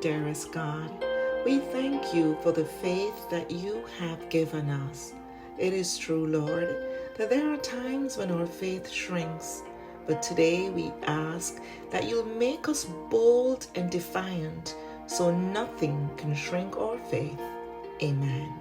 dearest God, we thank you for the faith that you have given us. It is true, Lord, that there are times when our faith shrinks, but today we ask that you'll make us bold and defiant so nothing can shrink our faith. Amen.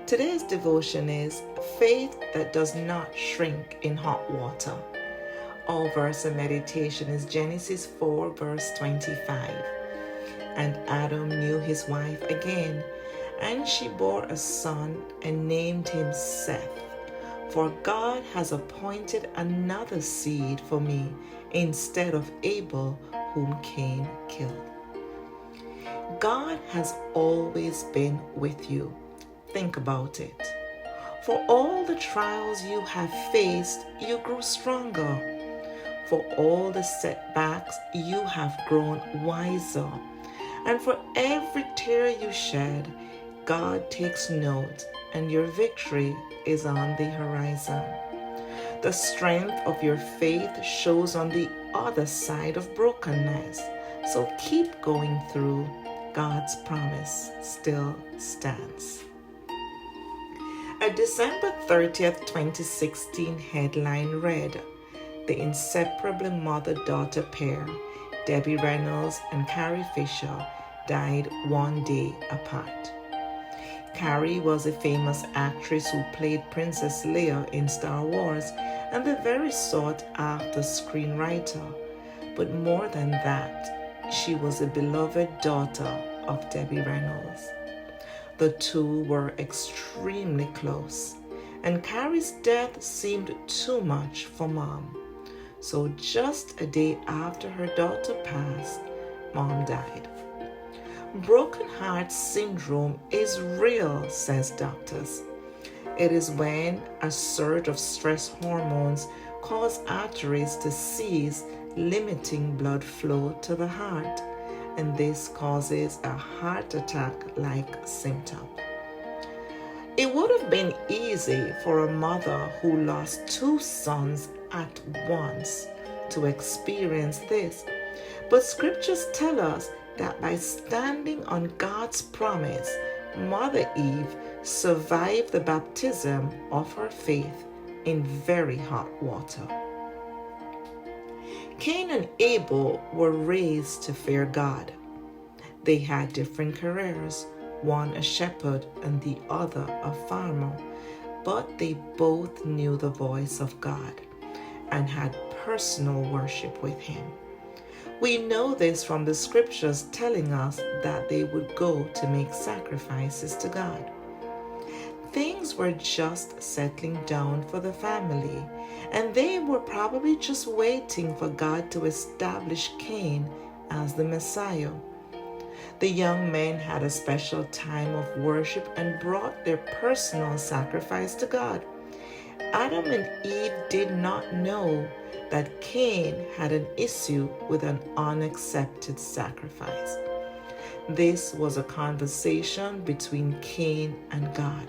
Today's devotion is faith that does not shrink in hot water. Our verse of meditation is Genesis 4 verse 25. And Adam knew his wife again, and she bore a son and named him Seth. For God has appointed another seed for me instead of Abel, whom Cain killed. God has always been with you. Think about it. For all the trials you have faced, you grew stronger. For all the setbacks, you have grown wiser. And for every tear you shed, God takes note, and your victory is on the horizon. The strength of your faith shows on the other side of brokenness. So keep going through. God's promise still stands. A December 30th, 2016 headline read, "The inseparable mother-daughter pair, Debbie Reynolds and Carrie Fisher, died one day apart." Carrie was a famous actress who played Princess Leia in Star Wars and a very sought-after screenwriter. But more than that, she was a beloved daughter of Debbie Reynolds. The two were extremely close, and Carrie's death seemed too much for Mom. So just a day after her daughter passed, Mom died. Broken heart syndrome is real, says doctors. It is when a surge of stress hormones cause arteries to seize, limiting blood flow to the heart, and this causes a heart attack-like symptom. It would have been easy for a mother who lost two sons at once to experience this, but scriptures tell us that by standing on God's promise, Mother Eve survived the baptism of her faith in very hot water. Cain and Abel were raised to fear God. They had different careers, one a shepherd and the other a farmer, but they both knew the voice of God and had personal worship with Him. We know this from the scriptures telling us that they would go to make sacrifices to God. Things were just settling down for the family, and they were probably just waiting for God to establish Cain as the Messiah. The young men had a special time of worship and brought their personal sacrifice to God. Adam and Eve did not know that Cain had an issue with an unaccepted sacrifice. This was a conversation between Cain and God,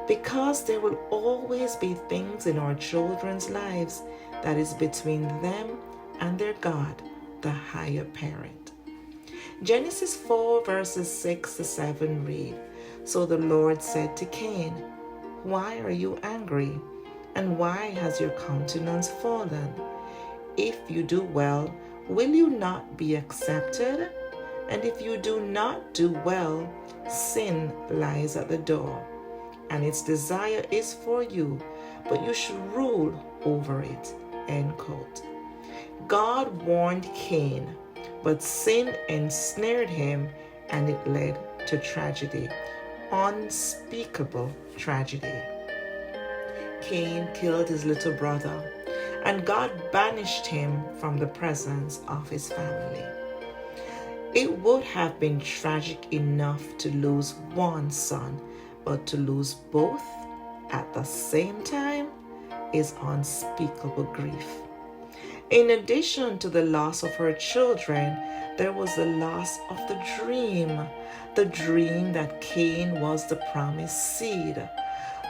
because there will always be things in our children's lives that is between them and their God, the higher parent. Genesis 4 verses 6 to 7 read, "So the Lord said to Cain, 'Why are you angry? And why has your countenance fallen? If you do well, will you not be accepted? And if you do not do well, sin lies at the door, and its desire is for you, but you should rule over it.'" End quote. God warned Cain, but sin ensnared him, and it led to tragedy, unspeakable tragedy. Cain killed his little brother, and God banished him from the presence of his family. It would have been tragic enough to lose one son, but to lose both at the same time is unspeakable grief. In addition to the loss of her children, there was the loss of the dream that Cain was the promised seed.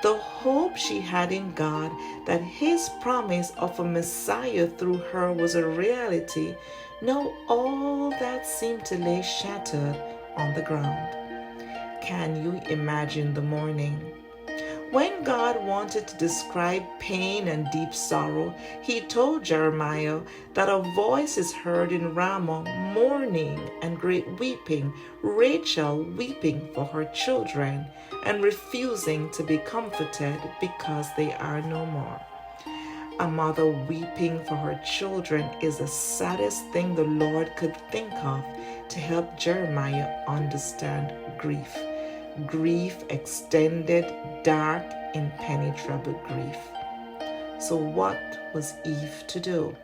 The hope she had in God that His promise of a Messiah through her was a reality Now all that seemed to lay shattered on the ground. Can you imagine the morning? When God wanted to describe pain and deep sorrow, he told Jeremiah that a voice is heard in Ramah, mourning and great weeping, Rachel weeping for her children and refusing to be comforted because they are no more. A mother weeping for her children is the saddest thing the Lord could think of to help Jeremiah understand grief. Grief extended, dark, impenetrable grief. So what was Eve to do?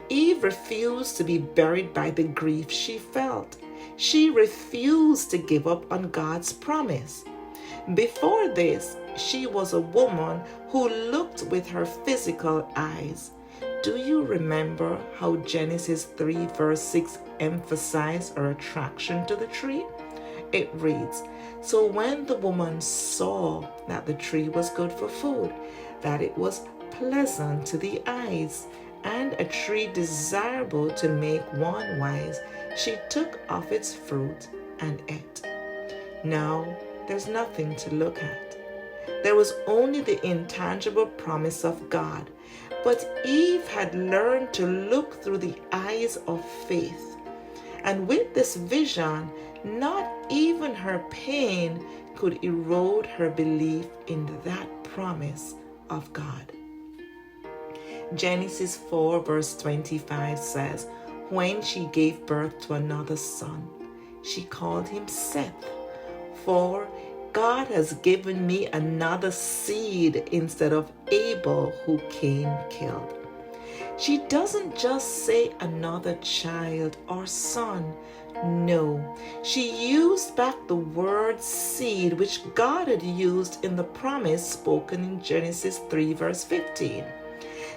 Eve refused to be buried by the grief she felt. She refused to give up on God's promise. Before this, she was a woman who looked with her physical eyes. Do you remember how Genesis 3 verse 6 emphasized her attraction to the tree? It reads, "So when the woman saw that the tree was good for food, that it was pleasant to the eyes, and a tree desirable to make one wise, she took of its fruit and ate." Now there's nothing to look at. There was only the intangible promise of God, but Eve had learned to look through the eyes of faith. And with this vision, not even her pain could erode her belief in that promise of God. Genesis 4 verse 25 says, "When she gave birth to another son, she called him Seth, for God has given me another seed instead of Abel, who Cain killed." She doesn't just say another child or son. No, she used back the word seed which God had used in the promise spoken in Genesis 3 verse 15.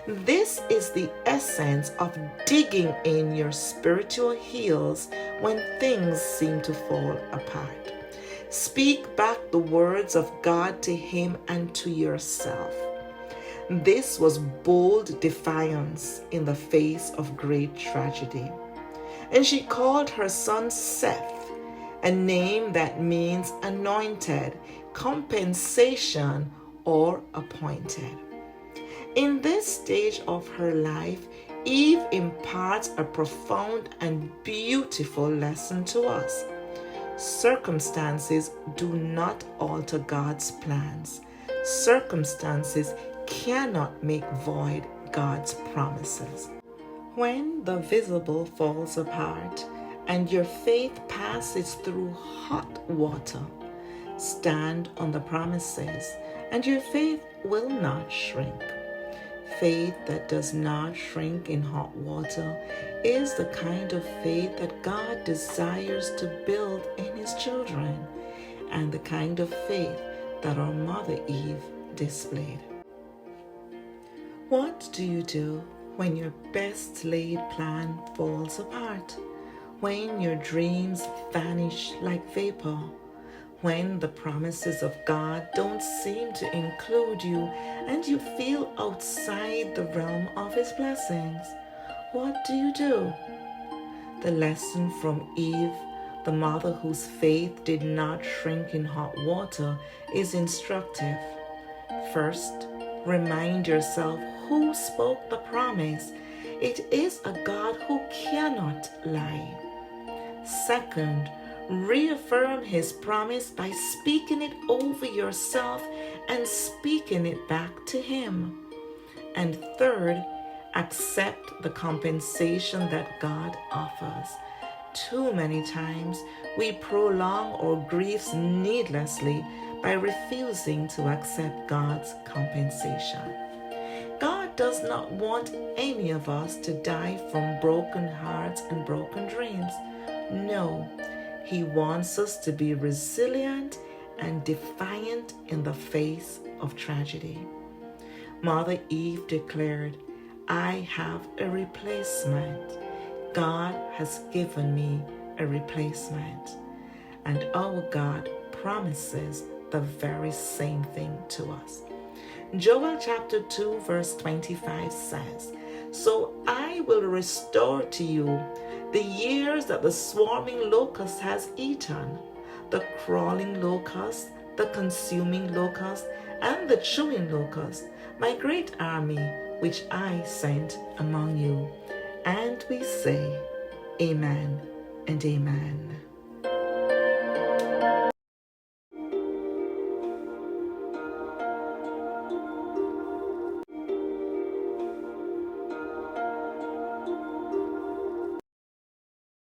This is the essence of digging in your spiritual heels when things seem to fall apart. Speak back the words of God to him and to yourself. This was bold defiance in the face of great tragedy. And she called her son Seth, a name that means anointed, compensation, or appointed. In this stage of her life, Eve imparts a profound and beautiful lesson to us. Circumstances do not alter God's plans. Circumstances cannot make void God's promises. When the visible falls apart and your faith passes through hot water, stand on the promises and your faith will not shrink. Faith that does not shrink in hot water is the kind of faith that God desires to build in his children, and the kind of faith that our mother Eve displayed. What do you do when your best laid plan falls apart? When your dreams vanish like vapor? When the promises of God don't seem to include you and you feel outside the realm of his blessings? What do you do? The lesson from Eve, the mother whose faith did not shrink in hot water, is instructive. First, remind yourself who spoke the promise. It is a God who cannot lie. Second, reaffirm his promise by speaking it over yourself and speaking it back to him. And third, accept the compensation that God offers. Too many times we prolong our griefs needlessly by refusing to accept God's compensation. God does not want any of us to die from broken hearts and broken dreams. No, he wants us to be resilient and defiant in the face of tragedy. Mother Eve declared, "I have a replacement. God has given me a replacement." And our God promises the very same thing to us. Joel chapter 2 verse 25 says, So I will restore to you the years that the swarming locust has eaten, the crawling locust, the consuming locust, and the chewing locust, my great army which I sent among you. And we say, Amen and Amen.